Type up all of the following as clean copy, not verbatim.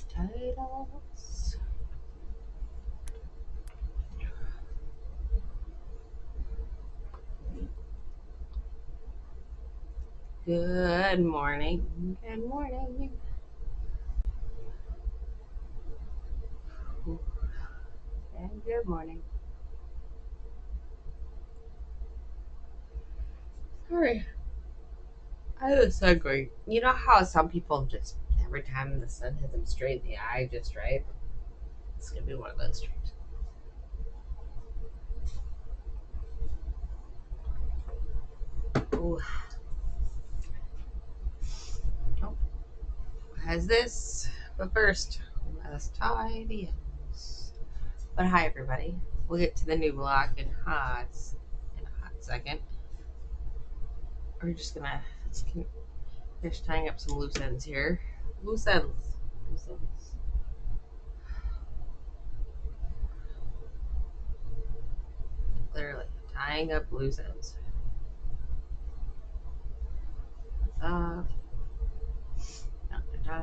Titles. Good morning. Good morning. And good morning. Sorry. I was so great. You know how some people just every time the sun hits them straight in the eye, just right? It's gonna be one of those dreams. Ooh. Oh, has this. But first, let's tie the ends. But hi everybody. We'll get to the new block in a hot second. We're just gonna finish tying up some loose ends here. Loose ends. Loose ends. Literally tying up loose ends. Uh, da, da, da.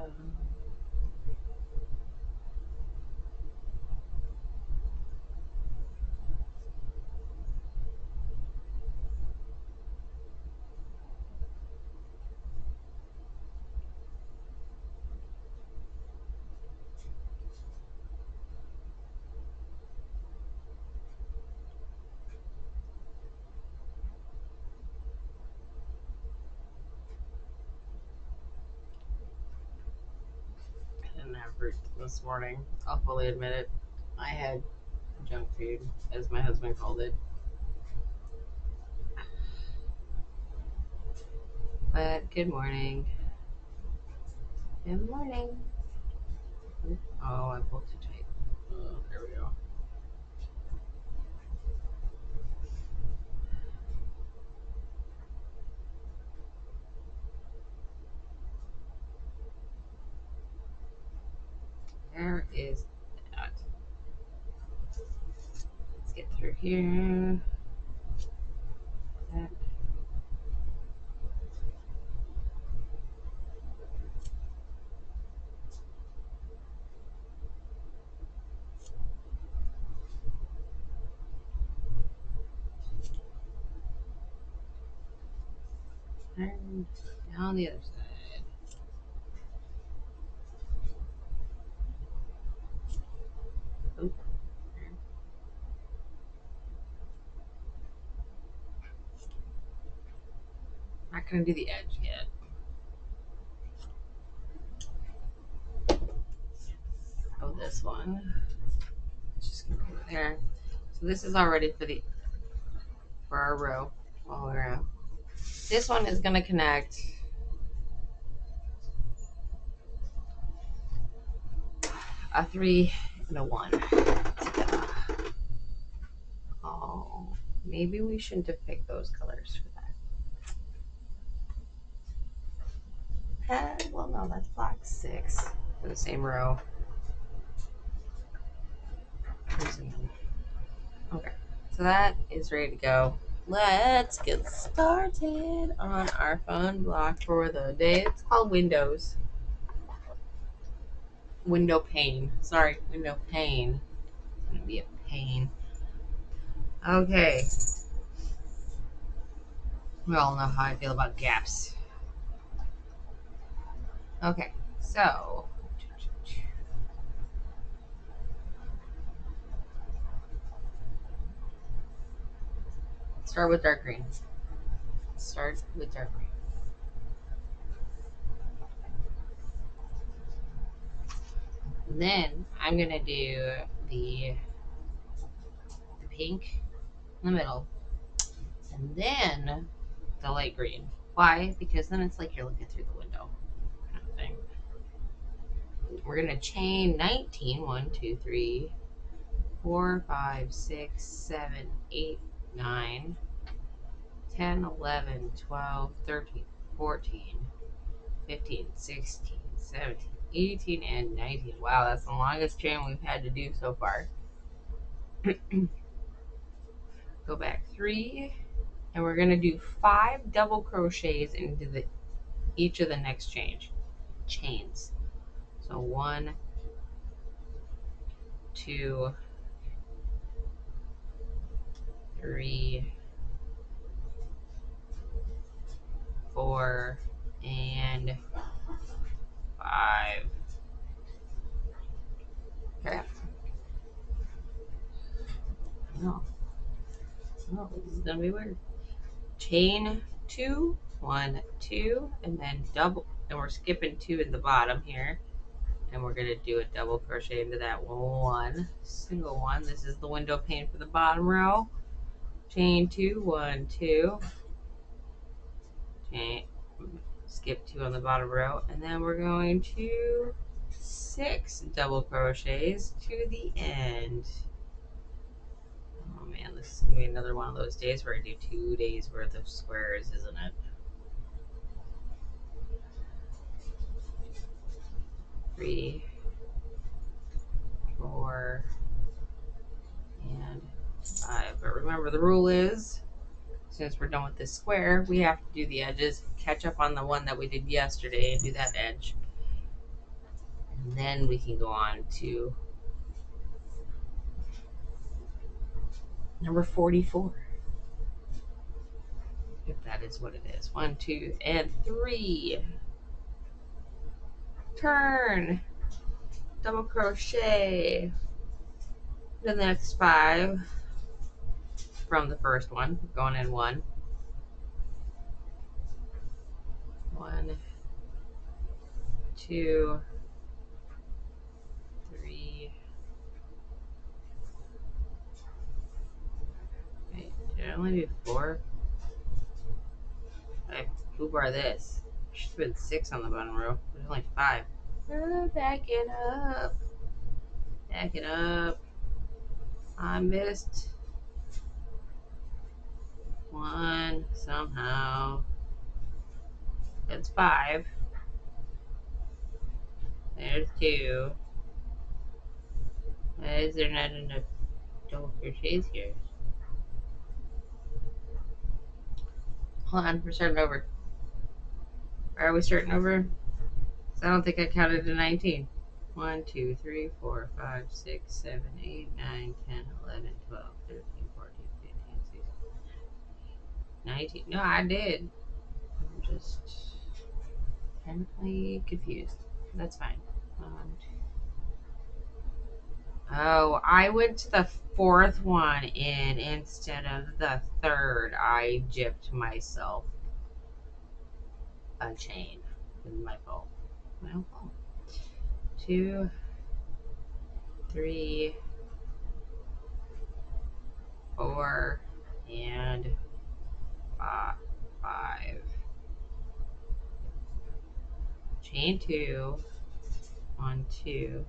I didn't have fruit this morning. I'll fully admit it. I had junk food, as my husband called it. But good morning. Good morning. Oh, I pulled too tight. Oh, there we go. There is that. Let's get through here. That. And down the other side. Oop. Not gonna do the edge yet. Oh, this one. Just gonna go there. So this is already for our row all around. This one is gonna connect a 3 and a 1. Oh, maybe we shouldn't have picked those colors for that. Well, no, that's block 6 for the same row. Okay, so that is ready to go. Let's get started on our fun block for the day. It's called Windows. Window pane. Sorry, window pane. It's going to be a pain. Okay. We all know how I feel about gaps. Okay, so start with dark green. Start with dark green. Then I'm gonna do the pink in the middle, and then the light green. Why? Because then it's like you're looking through the window kind of thing. We're gonna chain 19. 1, 2, 3, 4, 5, 6, 7, 8, 9, 10, 11, 12, 13, 14, 15, 16, 17, 18, and 19. Wow, that's the longest chain we've had to do so far. Go back 3, and we're gonna do 5 double crochets into each of the next chains. So So 1, 2, 3, 4, and 5. Okay. No. Oh, this is gonna be weird. Chain 2, 1, 2, and then double, and we're skipping 2 in the bottom here, and we're gonna do a double crochet into that one single one. This is the window pane for the bottom row. Chain 2, 1, 2, chain, skip 2 on the bottom row, and then we're going to 6 double crochets to the end. Oh man, this is gonna be another one of those days where I do 2 days worth of squares, isn't it? 3, 4, and 5. But remember, the rule is, since we're done with this square, we have to do the edges, catch up on the one that we did yesterday, and do that edge. And then we can go on to number 44. If that is what it is. 1, 2, and 3. Turn. Double crochet. The next 5 from the first one. Going in 1. 1, 2, 3. Wait, did I only do 4? I foobar this. Should have been 6 on the bottom row. There's only 5. Back it up. Back it up. I missed 1 somehow. That's 5. There's 2. Why is there not enough double crochets here? Hold on, we're starting over. Are we starting over? I don't think I counted to 19. 1, 2, 3, 4, 5, 6, 7, 8, 9, 10, 11, 12, 13, 14, 15, 16, 19. No, I did. I'm just apparently confused. That's fine. Oh, I went to the 4th one in instead of the 3rd. I gypped myself a chain. This is my fault. My own fault. 2, 3, 4, and 5. Chain 2, 1, 2.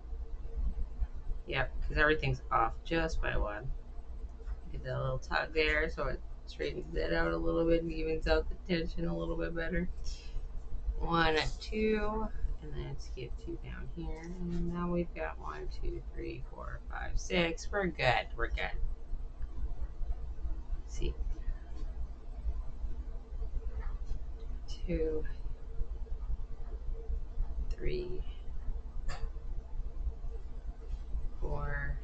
Yep, because everything's off just by 1. Get that little tug there so it straightens it out a little bit and evens out the tension a little bit better. 1, 2, and then skip 2 down here. And now we've got 1, 2, 3, 4, 5, 6. We're good. We're good. Let's see. 2, 3, 4,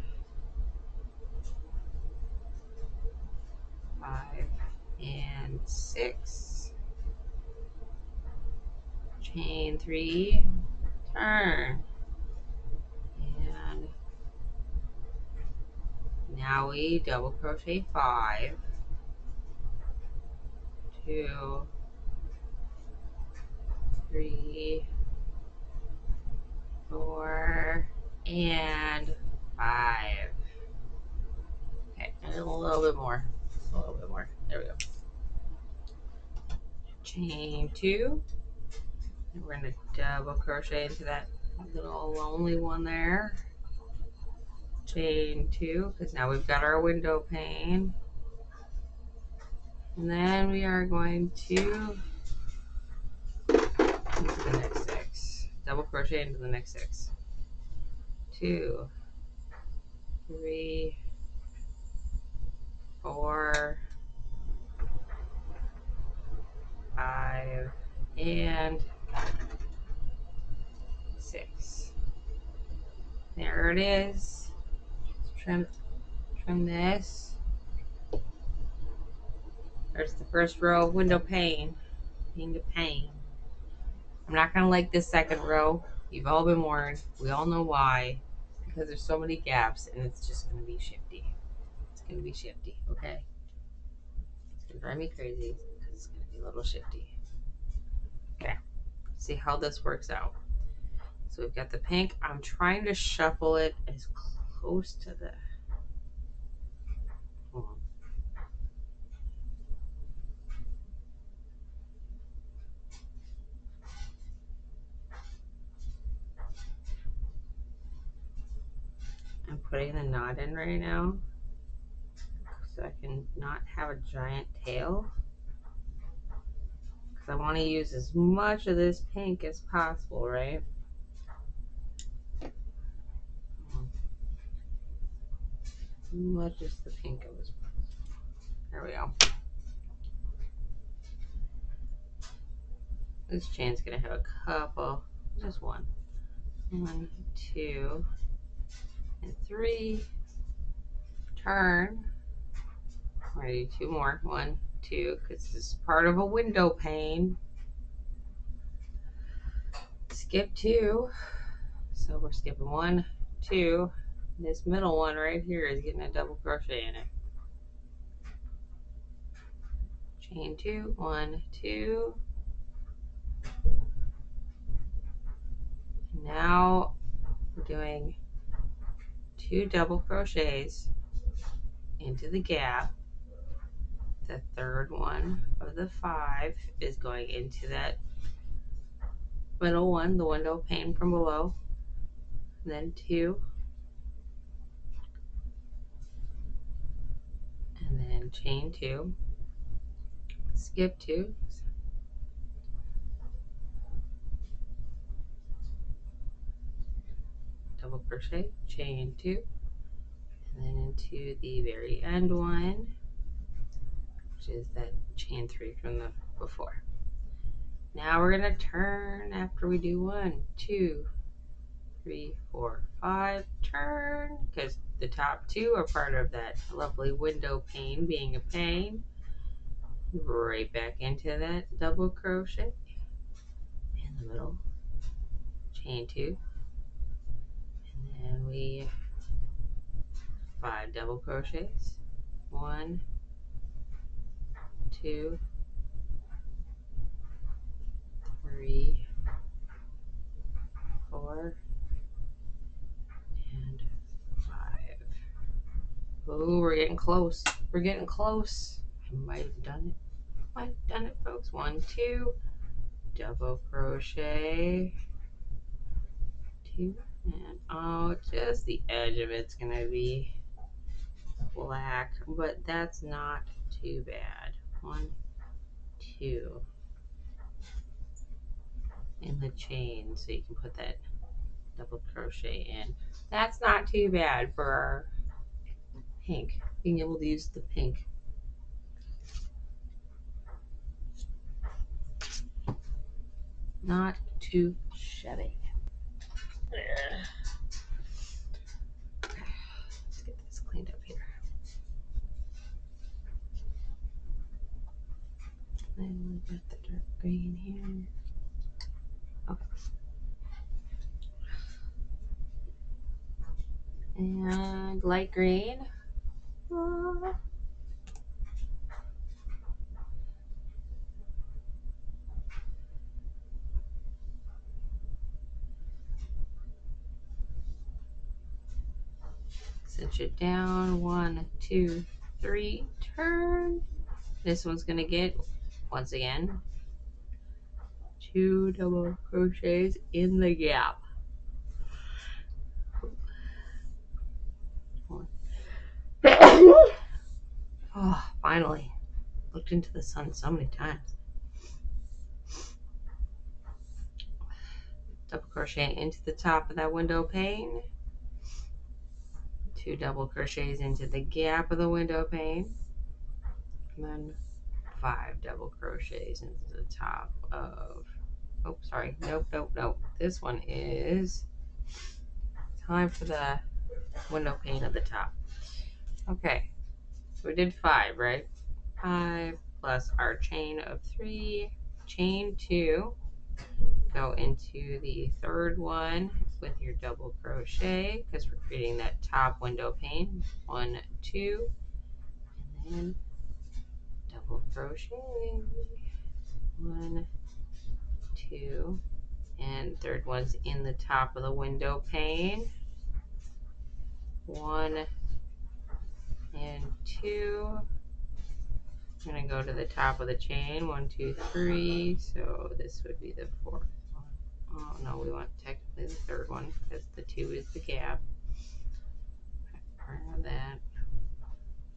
5, and 6. Chain 3, turn. And now we double crochet 5, 2, 3, 4, and 5. Okay, and a little bit more. A little bit more. There we go. Chain 2. And we're going to double crochet into that little lonely one there. Chain 2, because now we've got our window pane. And then we are going to into the next 6. Double crochet into the next 6. 2, 3, 4, 5, and 6. There it is. Trim this. There's the first row of window pane. Being a pain. I'm not gonna like this second row. You've all been warned. We all know why. Because there's so many gaps and it's just gonna be shifty. It's gonna be shifty, okay? It's gonna drive me crazy because it's gonna be a little shifty. Okay. See how this works out. So we've got the pink. I'm trying to shuffle it as close to the. Hold on. I'm putting the knot in right now so I can not have a giant tail. Because I want to use as much of this pink as possible, right? As much as the pink of this. There we go. This chain's gonna have a couple, just one. 1, 2, and 3. Turn. We're gonna do 2 more. 1, 2, because this is part of a window pane. Skip 2. So we're skipping 1, 2. This middle one right here is getting a double crochet in it. Chain 2, 1, 2. Now we're doing 2 double crochets into the gap. The third one of the 5 is going into that middle one, the window pane from below. And then 2. And then chain 2. Skip 2. Double crochet, chain 2. And then into the very end one, which is that chain 3 from the before. Now we're gonna turn after we do 1, 2, 3, 4, 5. Turn, because the top 2 are part of that lovely window pane being a pane. Right back into that double crochet in the middle, chain 2, and then we 5 double crochets. 1, 2, 3, 4, and 5. Oh, we're getting close. We're getting close. I might have done it. Might have done it, folks. 1, 2, double crochet, 2, and oh, just the edge of it's gonna be black, but that's not too bad. 1, 2 in the chain, so you can put that double crochet in. That's not too bad for our pink, being able to use the pink. Not too shabby. Okay, let's get this cleaned up here. And we got the dark green here. Okay. And light green. Cinch it down. 1, 2, 3. Turn. This one's gonna get, once again, 2 double crochets in the gap. Oh, finally. Looked into the sun so many times. Double crochet into the top of that window pane. 2 double crochets into the gap of the window pane. And then 5 double crochets into the top of, oh, sorry. Nope. This one is Time for the window pane at the top. Okay, so we did 5, right? 5 plus our chain of 3, chain 2, go into the third one with your double crochet because we're creating that top window pane. 1, 2, and then double crochet. 1, 2, and third one's in the top of the window pane. 1 and 2. I'm going to go to the top of the chain. 1, 2, 3. So this would be the 4th one. Oh no, we want technically the 3rd one because the 2 is the gap. Grab that,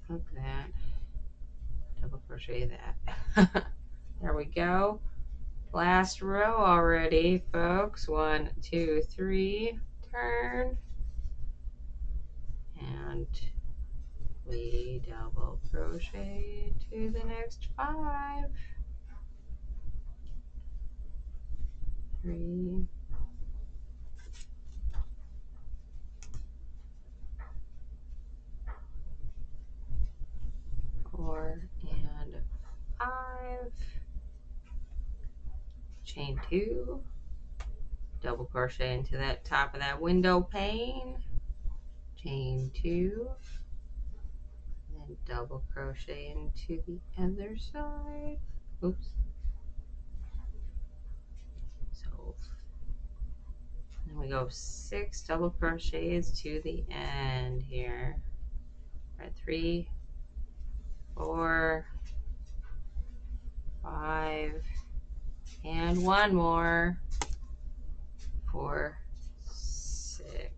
hook that, double crochet that. There we go. Last row already, folks. 1, 2, 3. Turn. And we double crochet to the next 5. 3. 4 and 5. Chain 2. Double crochet into that top of that window pane. Chain 2. Then double crochet into the other side. Oops. So then we go 6 double crochets to the end here. Right, 3, 4, 5, and 1 more. 4, 6.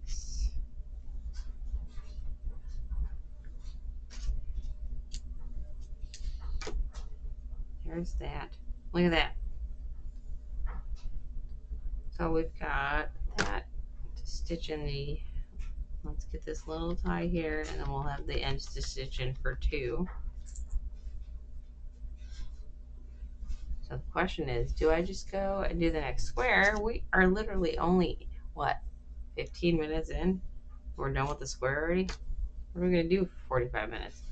There's that. Look at that. So we've got that to stitch in the, let's get this little tie here, and then we'll have the ends to stitch in for 2. So the question is, do I just go and do the next square? We are literally only, what, 15 minutes in? We're done with the square already? What are we going to do for 45 minutes?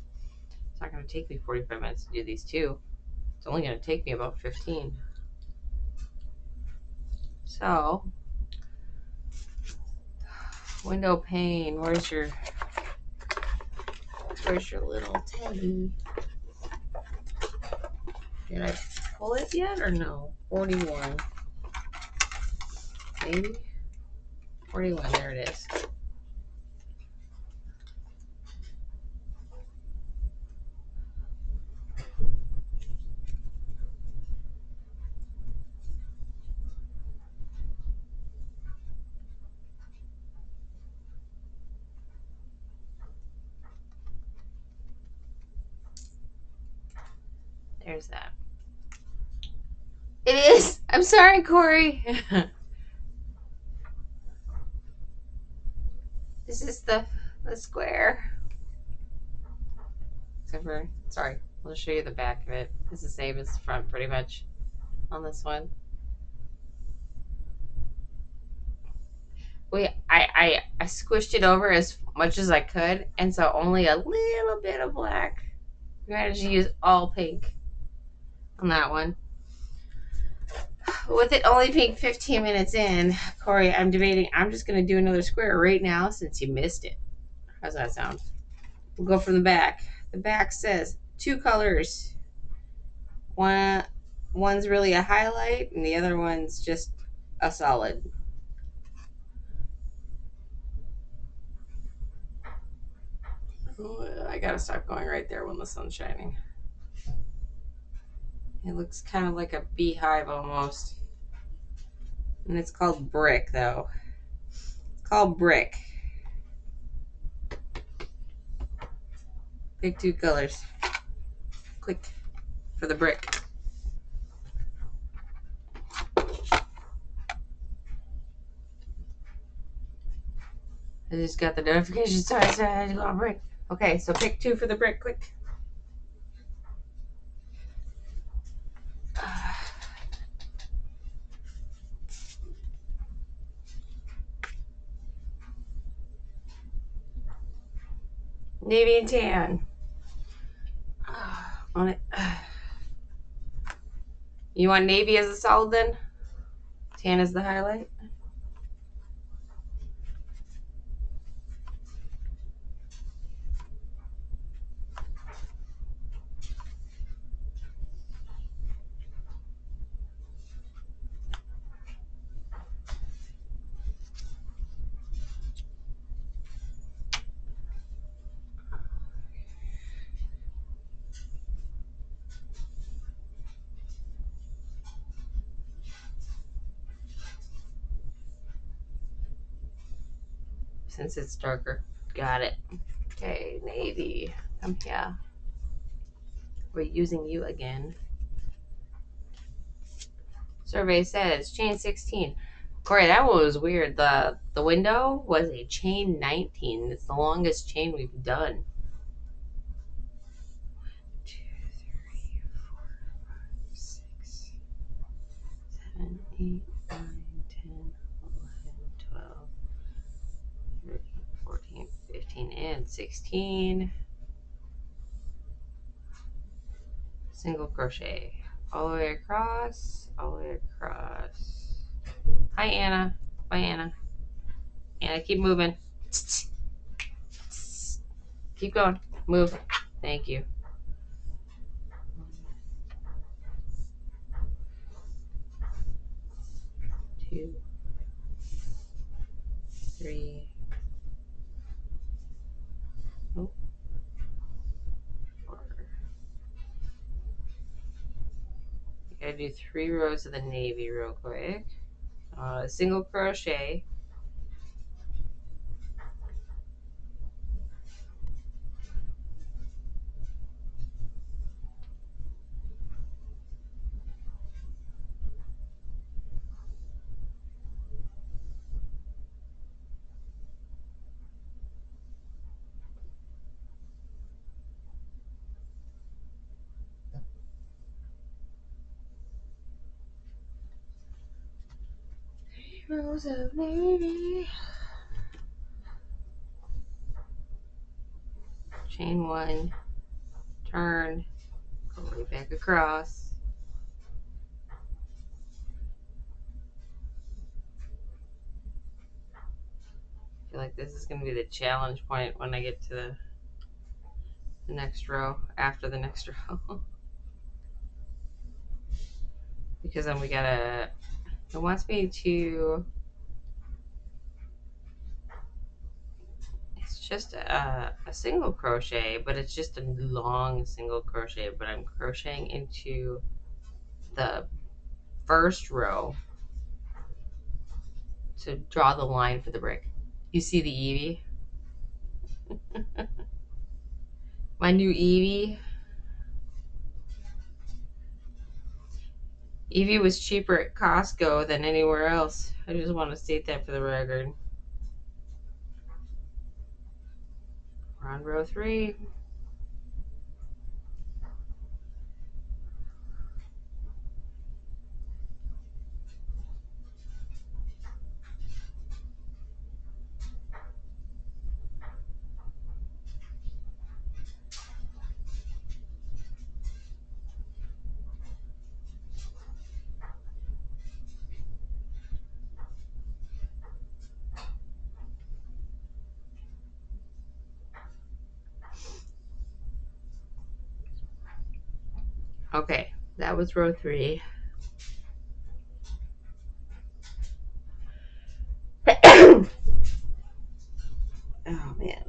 It's not going to take me 45 minutes to do these 2. It's only going to take me about 15. So, window pane, where's your little teddy? Did I pull it yet or no? 41. Maybe? 41, there it is. There's that. It is! I'm sorry, Corey. This is the square. Except for, sorry, I'll show you the back of it. It's the same as the front pretty much on this one. I squished it over as much as I could, and so only a little bit of black. I managed to use all pink on that one. With it only being 15 minutes in, Corey, I'm debating. I'm just going to do another square right now since you missed it. How's that sound? We'll go from the back. The back says 2 colors. One's really a highlight, and the other one's just a solid. I gotta stop going right there when the sun's shining. It looks kind of like a beehive almost. And it's called brick, though. It's called brick. Pick 2 colors. Click for the brick. I just got the notification, so I had to go on brick. Okay, so pick 2 for the brick, quick. Navy and tan. On it. You want navy as a solid then? Tan is the highlight? Since it's darker. Got it. Okay, navy. Come here. We're using you again. Survey says chain 16. Corey, that one was weird. The window was a chain 19. It's the longest chain we've done. 2, 3, 4, 5, 6, 7, 8, 9, 10, 11, 12, 13, 14, 15, and 16. Single crochet. All the way across, all the way across. Hi, Anna. Bye, Anna. Anna, keep moving. Keep going. Move. Thank you. 2, 3. Oh, 4. You gotta do 3 rows of the navy real quick. Single crochet. Rows of navy. Chain 1. Turn. Go right back across. I feel like this is going to be the challenge point when I get to the next row, after the next row. Because then we gotta, it wants me to, it's just a single crochet, but it's just a long single crochet, but I'm crocheting into the first row to draw the line for the brick. You see the Evie? My new Evie. Evie was cheaper at Costco than anywhere else. I just want to state that for the record. We're on row 3. Okay, that was row 3. Oh man.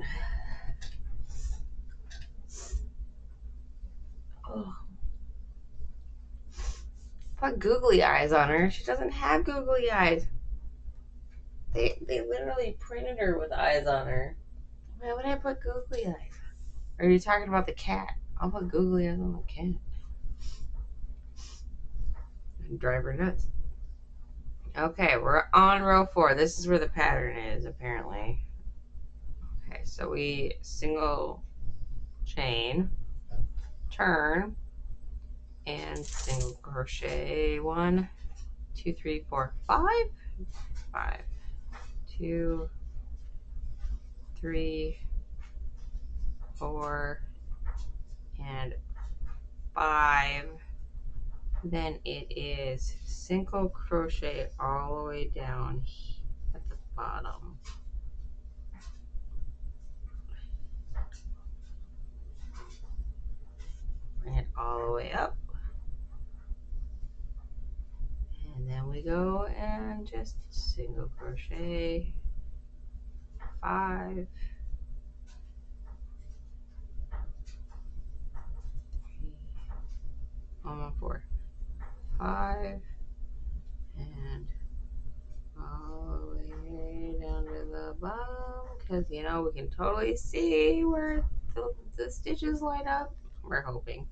Oh. Put googly eyes on her. She doesn't have googly eyes. They literally printed her with eyes on her. Why would I put googly eyes? Are you talking about the cat? I'll put googly eyes on the cat. And drive her nuts. Okay, we're on row 4. This is where the pattern is, apparently. Okay, so we single chain, turn, and single crochet 1, 2, 3, 4, 5. 5, 2, 3, 4 and 5, then it is single crochet all the way down at the bottom. Bring it all the way up. And then we go and just single crochet 5, 4, 5, and all the way down to the bottom, because you know we can totally see where the stitches line up. We're hoping.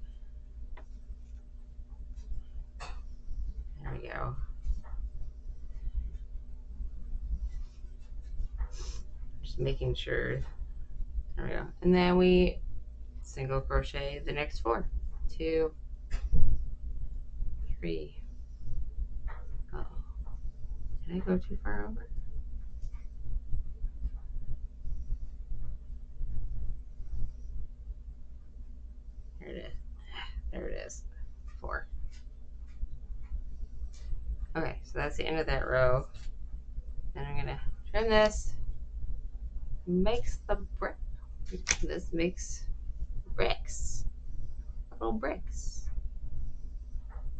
There we go. Just making sure. There we go. And then we single crochet the next 4. 2, 3. Uh-oh. Did I go too far over? There it is. There it is. 4. Okay, so that's the end of that row. Then I'm gonna trim this. Makes the brick. This makes bricks. Little bricks.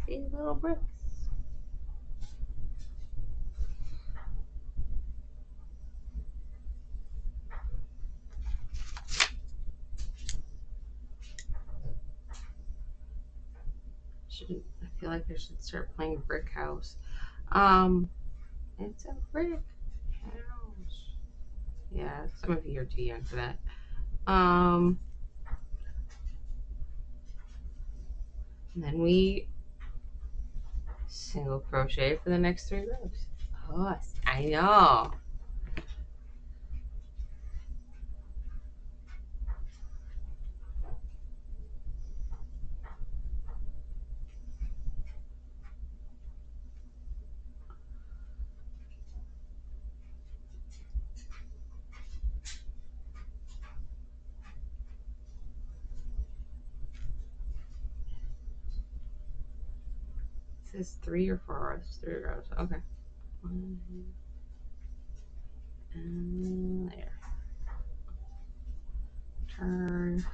See, little bricks. I feel like I should start playing Brick House. It's a brick house. Yeah, some of you are too young for that. And then we single crochet for the next 3 rows. Oh, I know. This is 3 or 4 rows? 3 rows. Okay. 1 and there. Turn.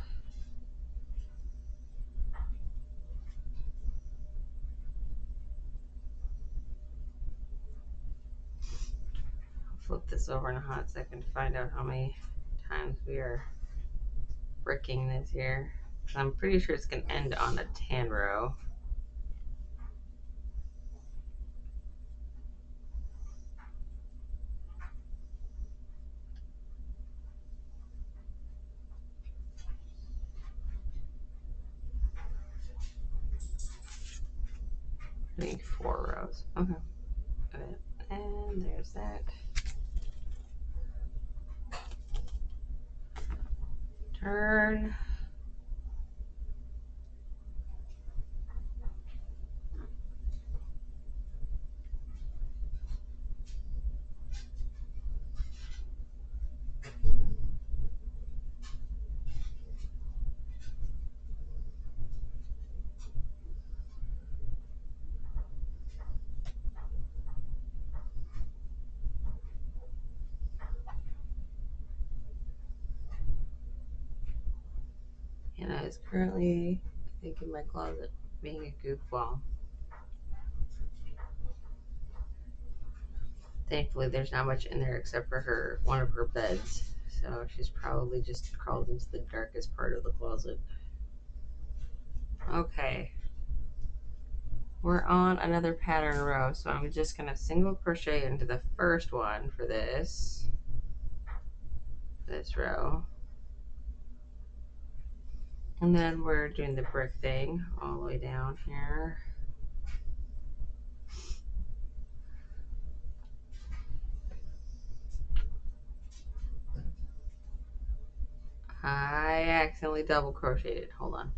I'll flip this over in a hot second to find out how many times we are bricking this here. I'm pretty sure it's going to end on a tan row. I think 4 rows. Okay. Good. And there's that. Turn. Hannah is currently, I think, in my closet being a goofball. Thankfully, there's not much in there except for one of her beds. So she's probably just crawled into the darkest part of the closet. Okay. We're on another pattern row, so I'm just going to single crochet into the first one for this row. And then we're doing the brick thing all the way down here. I accidentally double crocheted. Hold on.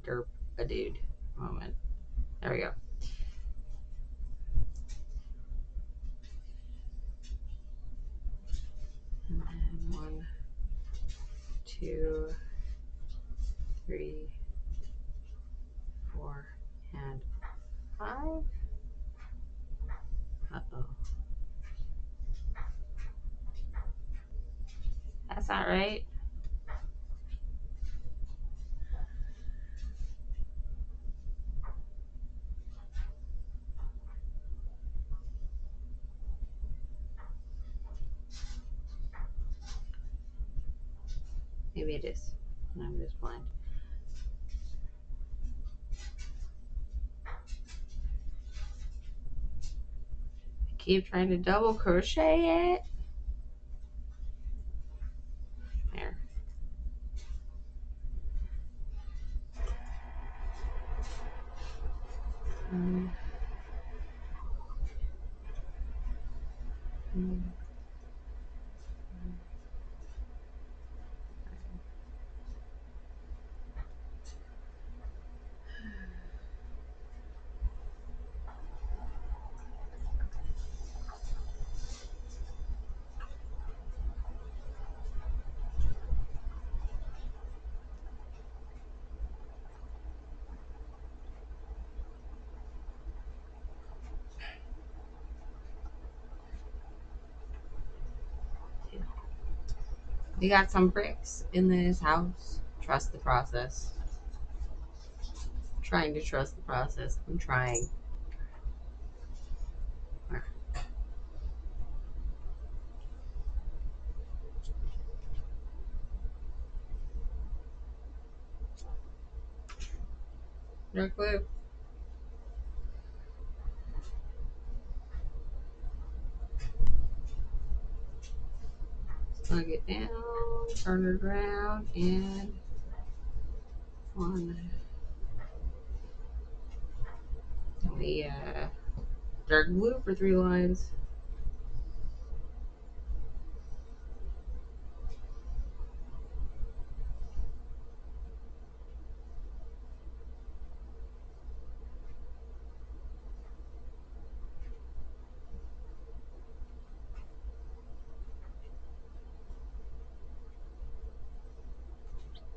Derp a dude moment. There we go. And then 1, 2, 3, 4, and 5. Uh-oh. That's not right. Maybe it is. I'm just blind. I keep trying to double crochet it. There. Mm. Mm. We got some bricks in this house. Trust the process. Trying to trust the process. I'm trying. No clue. Plug it down, turn it around, and 1. We dark blue for 3 lines.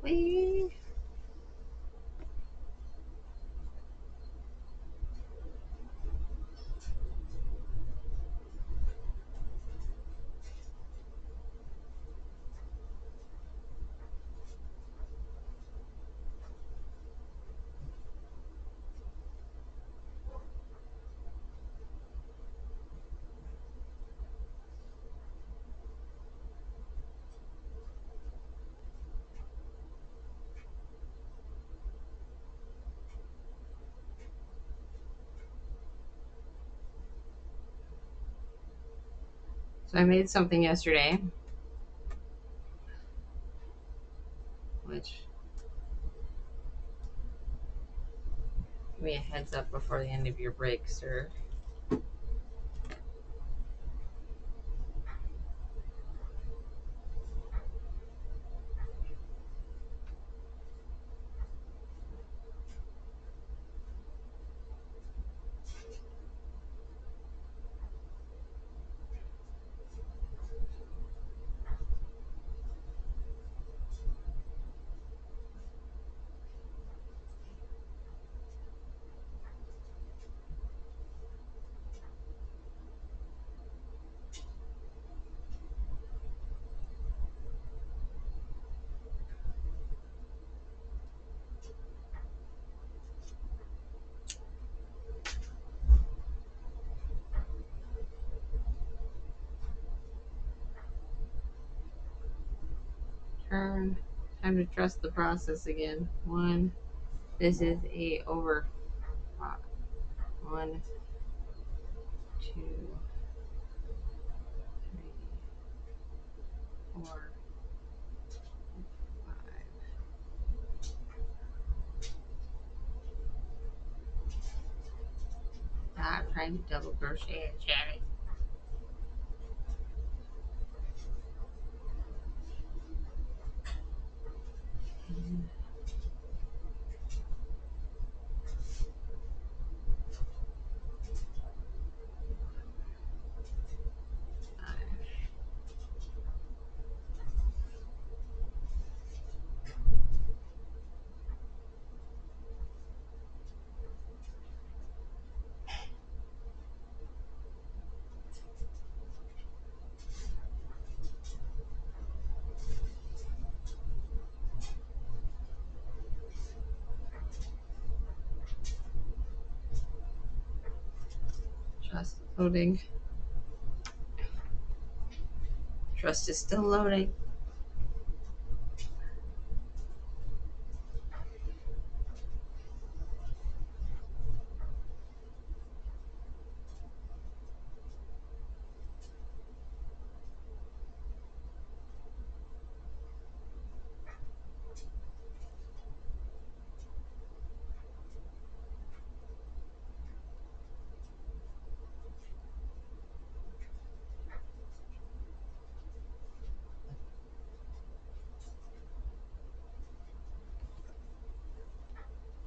Whee! So I made something yesterday, which give me a heads up before the end of your break, sir. Turn. Time to trust the process again. 1. This is a over 1, 2, 3, 4, 5. Stop trying to double crochet it, Sherry. Loading. Trust is still loading.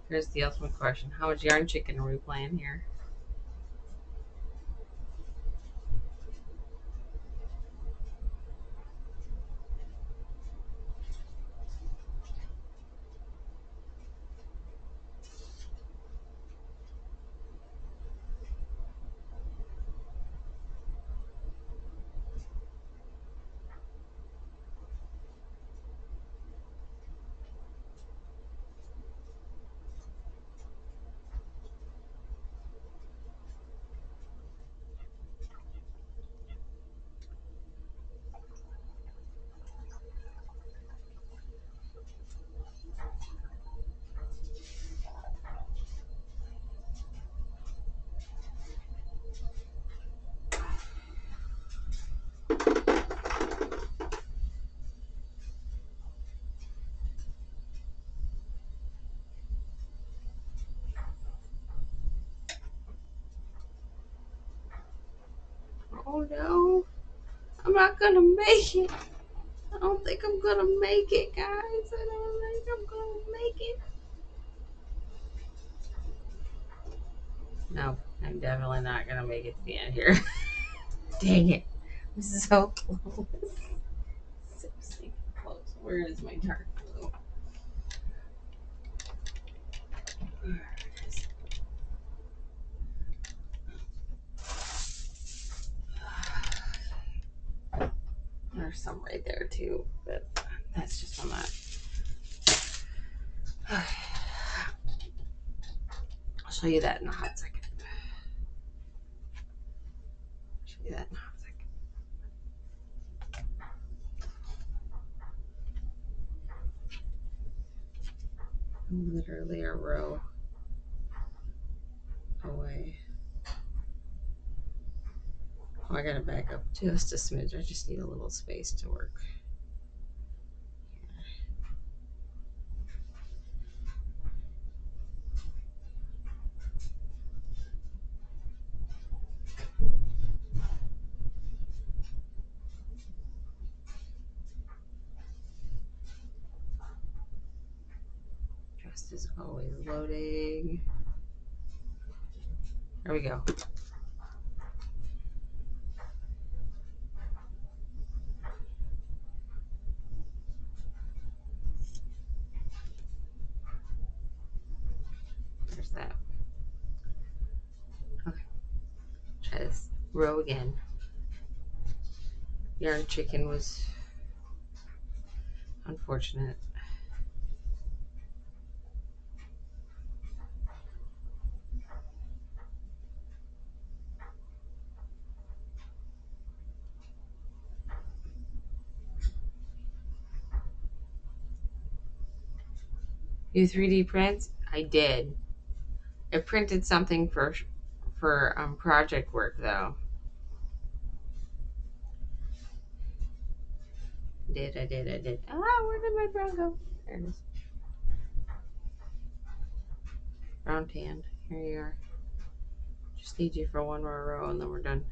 Here's the ultimate question. How much yarn chicken are we playing here? Oh no, I'm not gonna make it. I don't think I'm gonna make it, guys. I don't think I'm gonna make it. No, I'm definitely not gonna make it to the end here. Dang it. I'm so close. So stinking close. Where is my dark blue? There it is. There's some right there too, but that's just on that. I'll show you that in a hot second. Show you that in a hot second. I'm literally a row away. Oh, I gotta back up just a smidge. I just need a little space to work. Trust is always loading. There we go. There's that. Okay. Try this row again. Yarn chicken was unfortunate. You 3D prints? I did. I printed something for project work though. I did. Ah, where did my brown go? There it is. Brown tanned. Here you are. Just need you for one more row and then we're done.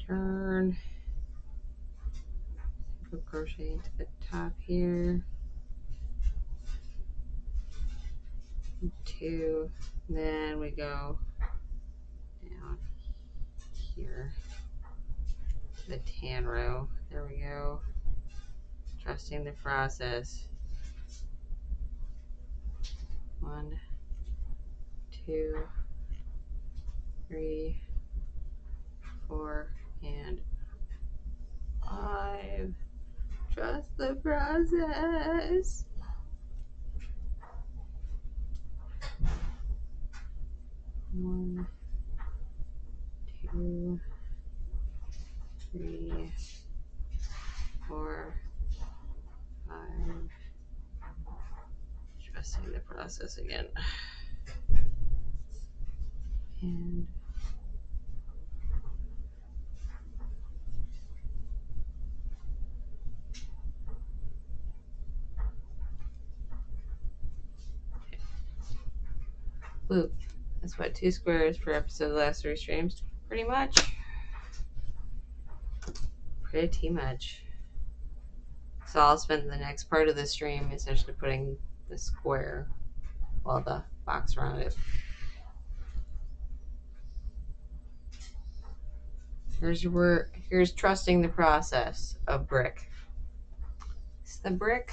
Turn. Go crochet into the top here. 2. Then we go down here. The tan row. There we go. Trusting the process. 1, 2, 3, 4, and 5. Trust the process. 1, 2, 3, 4, 5. Trusting the process again. And woo. That's what, 2 squares per episode of the last 3 streams? Pretty much. Pretty much. So I'll spend the next part of the stream essentially putting the square, well, the box around it. Here's trusting the process of brick. It's the brick.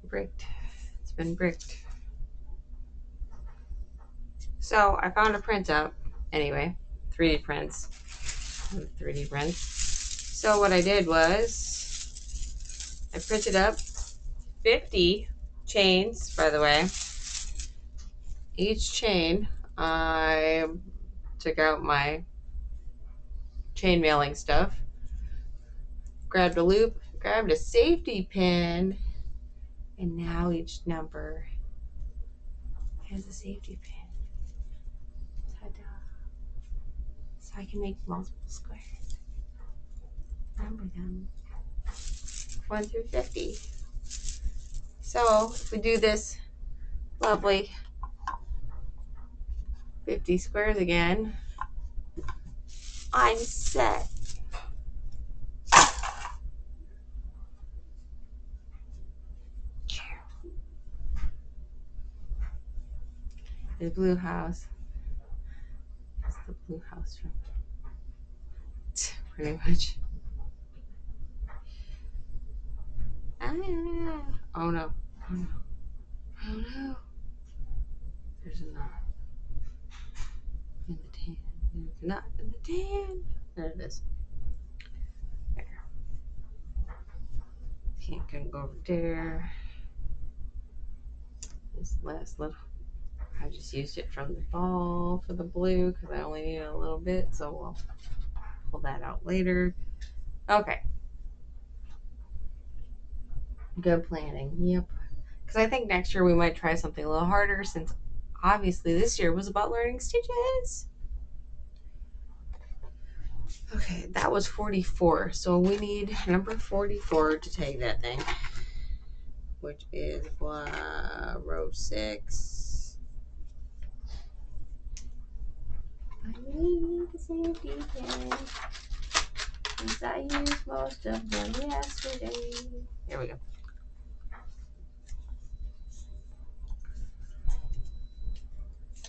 Bricked. It's been bricked. So I found a printout. Anyway, 3D prints. 3D prints. So what I did was I printed up 50 chains, by the way. Each chain, I took out my chain mailing stuff, grabbed a loop, grabbed a safety pin, and now each number has a safety pin. Ta-da. So I can make multiple squares. Number them. 1 through 50. So if we do this lovely 50 squares again, I'm set. The blue house. It's the blue house from pretty much. Ah, oh no. Oh no. Oh no. There's a knot in the tan. There's a knot in the tan. There it is. There. Can't go over there. This last little, I just used it from the ball for the blue because I only need a little bit, so we'll pull that out later. Okay. Good planning. Yep. Because I think next year we might try something a little harder since obviously this year was about learning stitches. Okay, that was 44. So we need number 44 to take that thing, which is row 6. I need the safety pin since I used most of them yesterday. Here we go.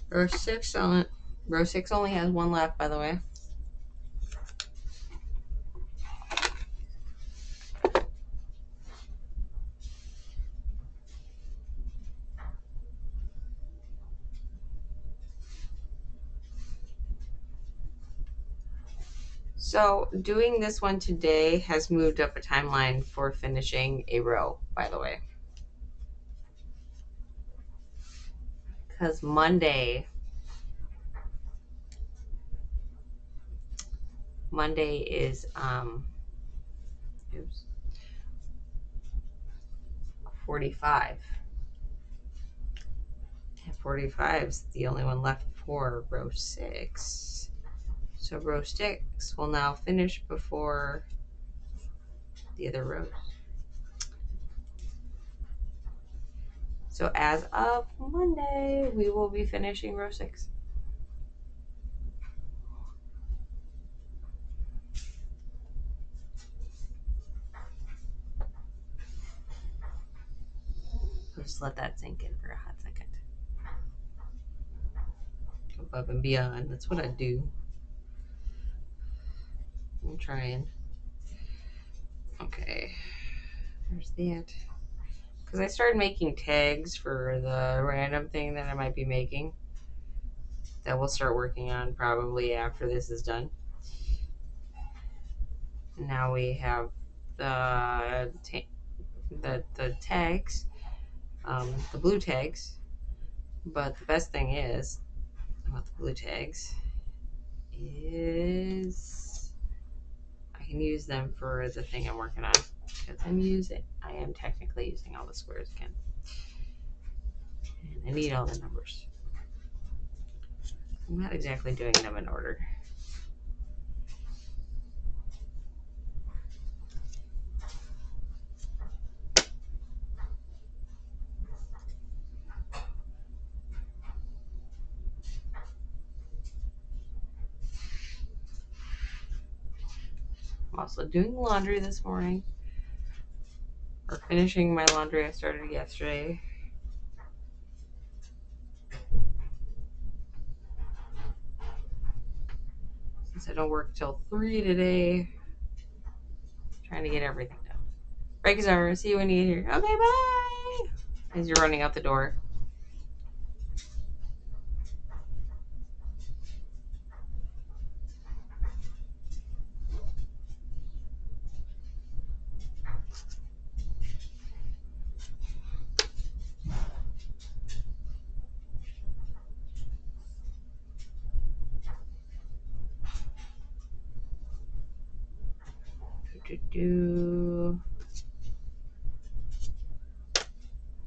Row 6 only has 1 left, by the way. So doing this one today has moved up a timeline for finishing a row, by the way. Because Monday is 45. And 45 is the only one left for row 6. So row 6 will now finish before the other rows. So as of Monday, we will be finishing row 6. I'll just let that sink in for a hot second. Above and beyond. That's what I do. I'm trying. Okay. There's that. Because I started making tags for the random thing that I might be making. That we'll start working on probably after this is done. Now we have the tags, the blue tags. But the best thing is about the blue tags is I can use them for the thing I'm working on, because I am technically using all the squares again. And I need all the numbers. I'm not exactly doing them in order. I'm also doing laundry this morning, or finishing my laundry I started yesterday. Since I don't work till 3 today, trying to get everything done. Right, Kazara, see you when you get here. Okay, bye! As you're running out the door.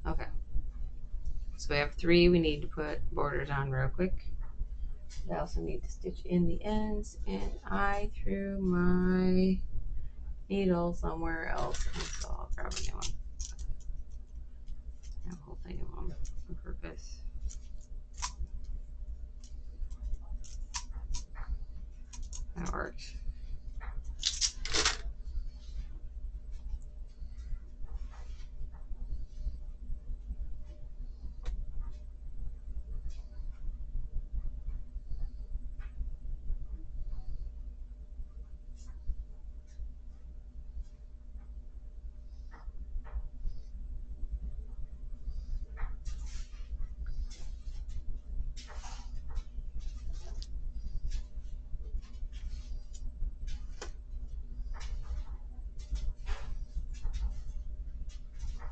Okay. So we have 3 we need to put borders on real quick. I also need to stitch in the ends, and I threw my needle somewhere else, and so I'll grab a new one. I have a whole thing of them on purpose. That works.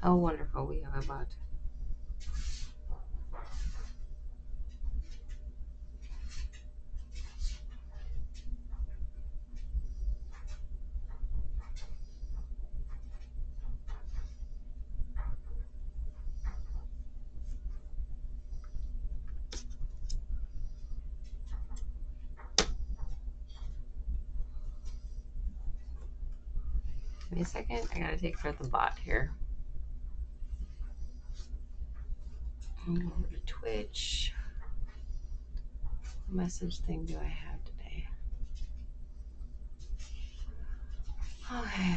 How wonderful, we have a bud. Give me a second, I gotta take care of the bot here. Over to Twitch. What message thing do I have today? Okay.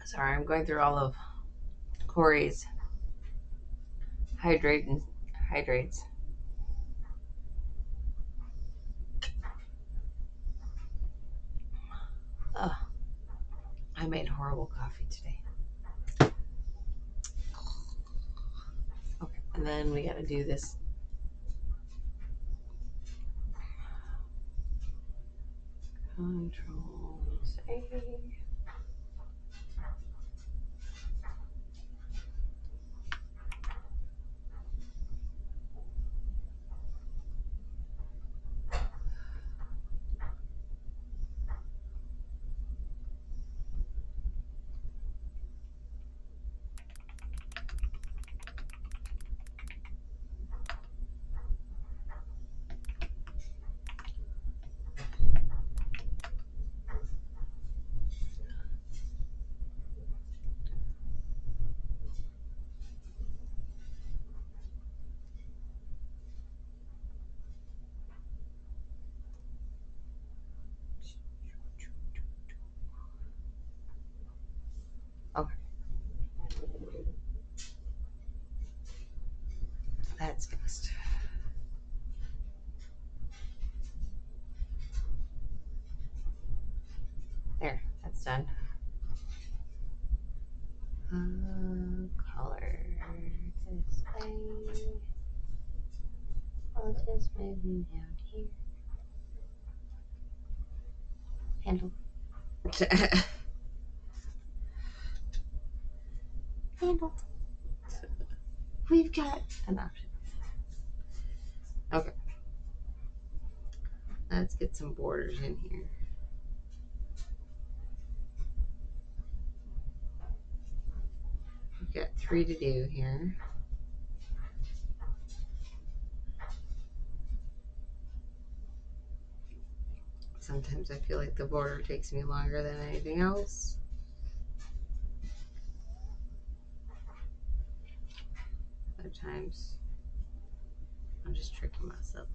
Sorry, I'm going through all of Corey's hydrates. Ugh. I made horrible coffee today. Okay, and then we gotta do this. Control save. I'll just move you down here. Handle. Handle. We've got an option. Okay. Let's get some borders in here. We've got 3 to do here. Sometimes I feel like the border takes me longer than anything else. Other times I'm just tricking myself.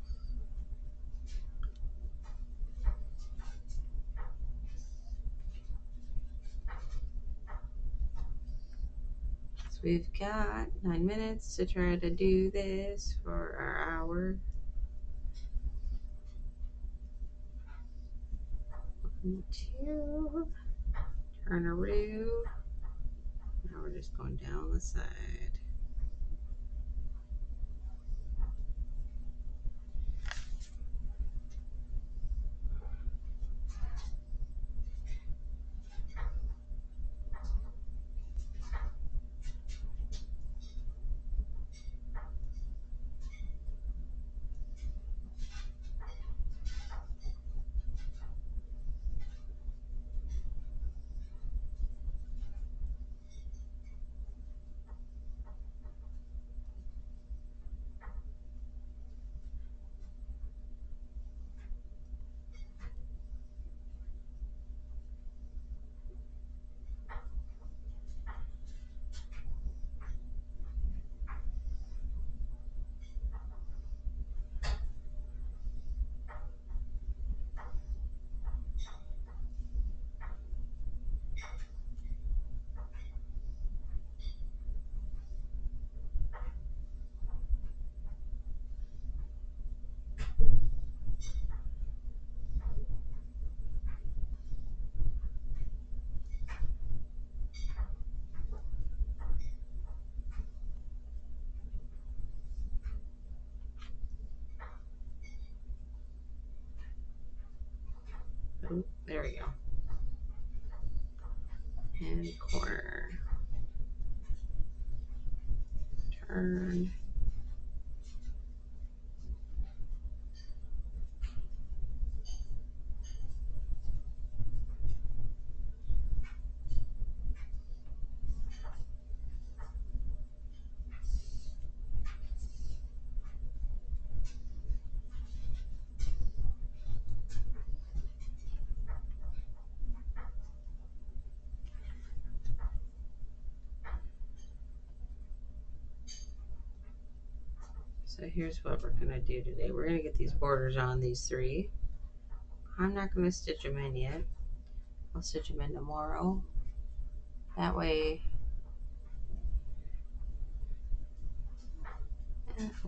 So we've got 9 minutes to try to do this for our hour. 1, 2, turn a roo. Now we're just going down the side. Oh, there we go. And corner. Turn. So here's what we're going to do today. We're going to get these borders on these 3. I'm not going to stitch them in yet. I'll stitch them in tomorrow. That way,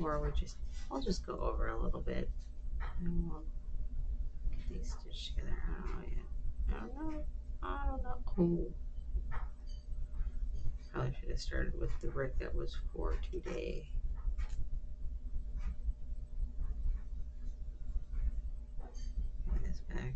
or I'll just go over a little bit and we'll get these stitched together. I don't know yet. I don't know. Oh. Probably should have started with the brick that was for today. Get this back.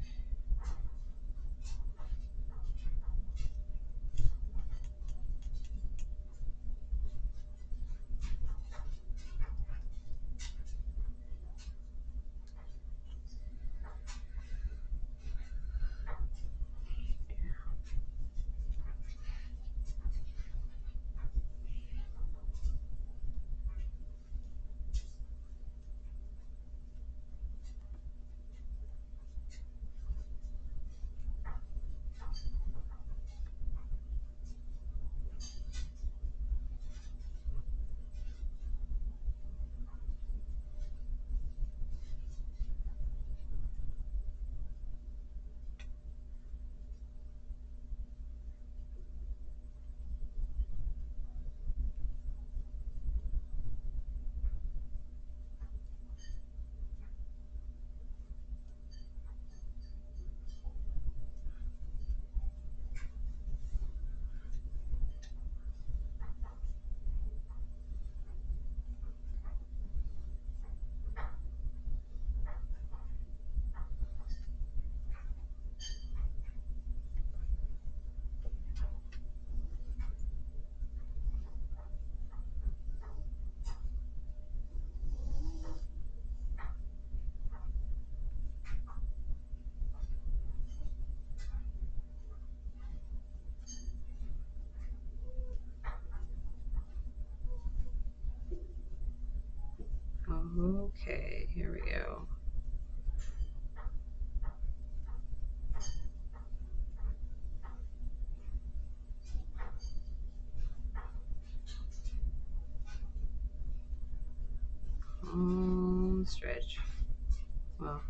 Okay, here we go. Stretch. Well,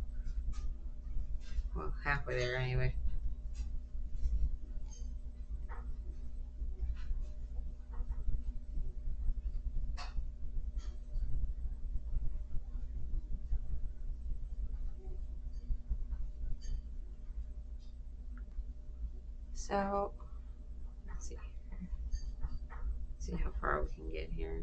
halfway there anyway. So, let's see here. See how far we can get here.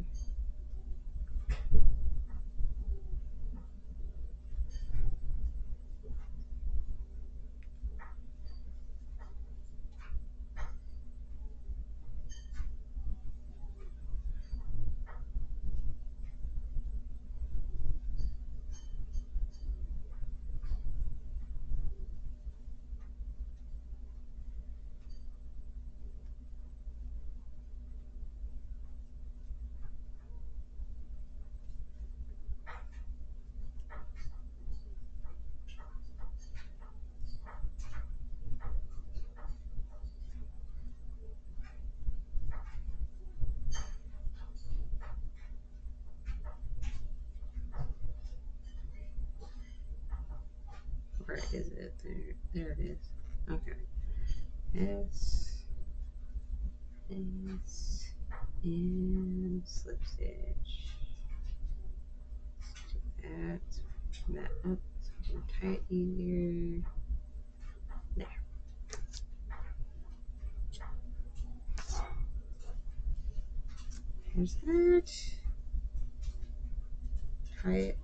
Where is it? There it is. Okay. This, and slip stitch. That, that up, something tight easier. There. There's that. Tie it.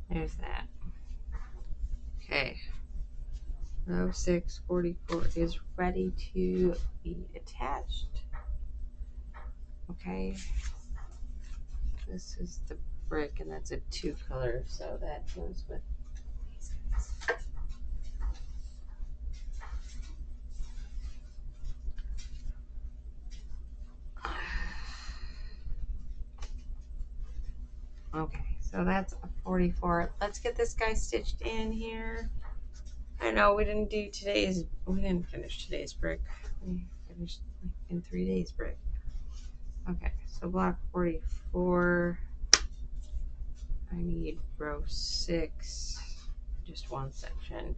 There's that. Okay. Row 644 is ready to be attached. Okay. This is the brick, and that's a 2 color, so that goes with these guys. Okay, so that's a 44. Let's get this guy stitched in here. I know we didn't finish today's brick. We finished like in 3 days brick. Okay, so block 44. I need row 6, just one section.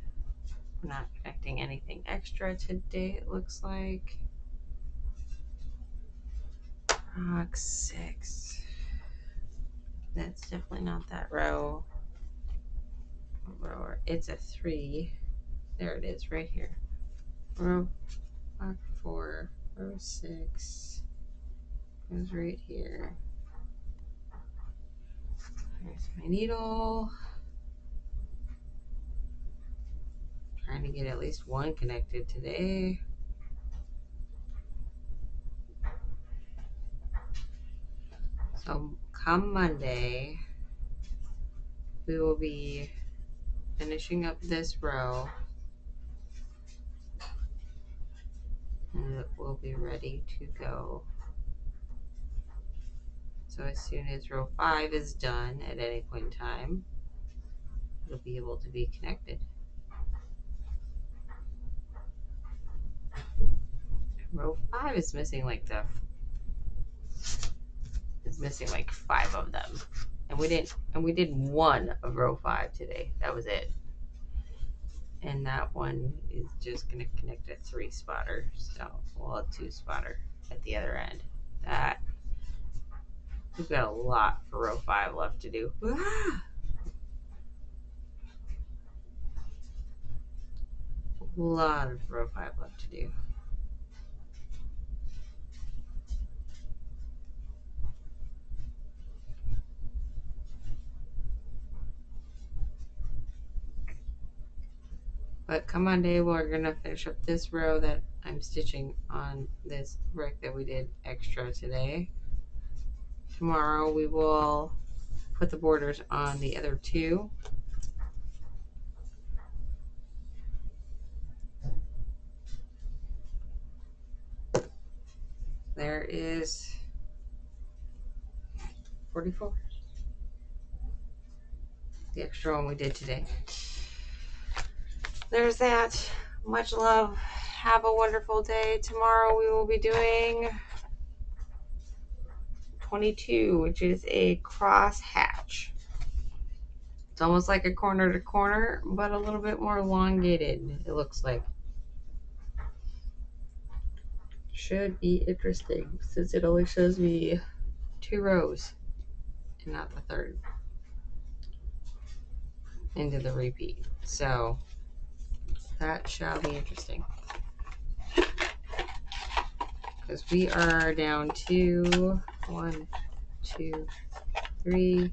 We're not connecting anything extra today, it looks like. Block 6. That's definitely not that row. It's a 3. There it is, right here. Row block 4, row 6 goes right here. There's my needle. Trying to get at least one connected today. So come Monday, we will be finishing up this row, and it will be ready to go. So as soon as row 5 is done at any point in time, it'll be able to be connected. Row 5 is missing like 5 of them. And we did one of row 5 today. That was it. And that one is just gonna connect a 3 spotter. So a 2 spotter at the other end. That we've got a lot for row 5 left to do. A lot of row 5 left to do. But come Monday, we're gonna finish up this row that I'm stitching on this brick that we did extra today. Tomorrow we will put the borders on the other 2. there is 44. The extra one we did today. There's that. Much love. Have a wonderful day. Tomorrow we will be doing 22, which is a cross hatch. It's almost like a corner to corner, but a little bit more elongated, it looks like. Should be interesting since it only shows me 2 rows and not the third into the repeat. So that shall be interesting. Because we are down to 1, 2, 3,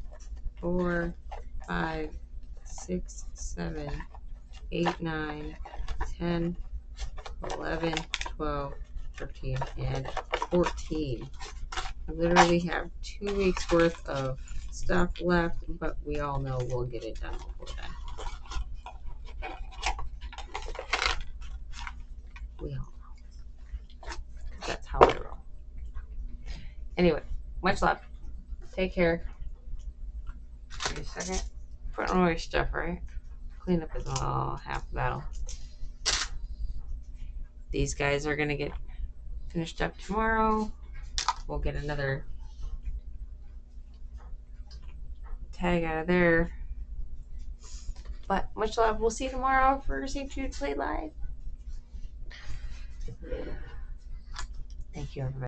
4, 5, 6, 7, 8, 9, 10, 11, 12, 13, and 14. I literally have 2 weeks worth of stuff left, but we all know we'll get it done before then. We all know. That's how I roll. Anyway, much love. Take care. Wait a second. Putting away stuff, right? Cleanup is all half the battle. These guys are going to get finished up tomorrow. We'll get another tag out of there. But much love. We'll see you tomorrow for St. Jude Play Live. Thank you, everybody.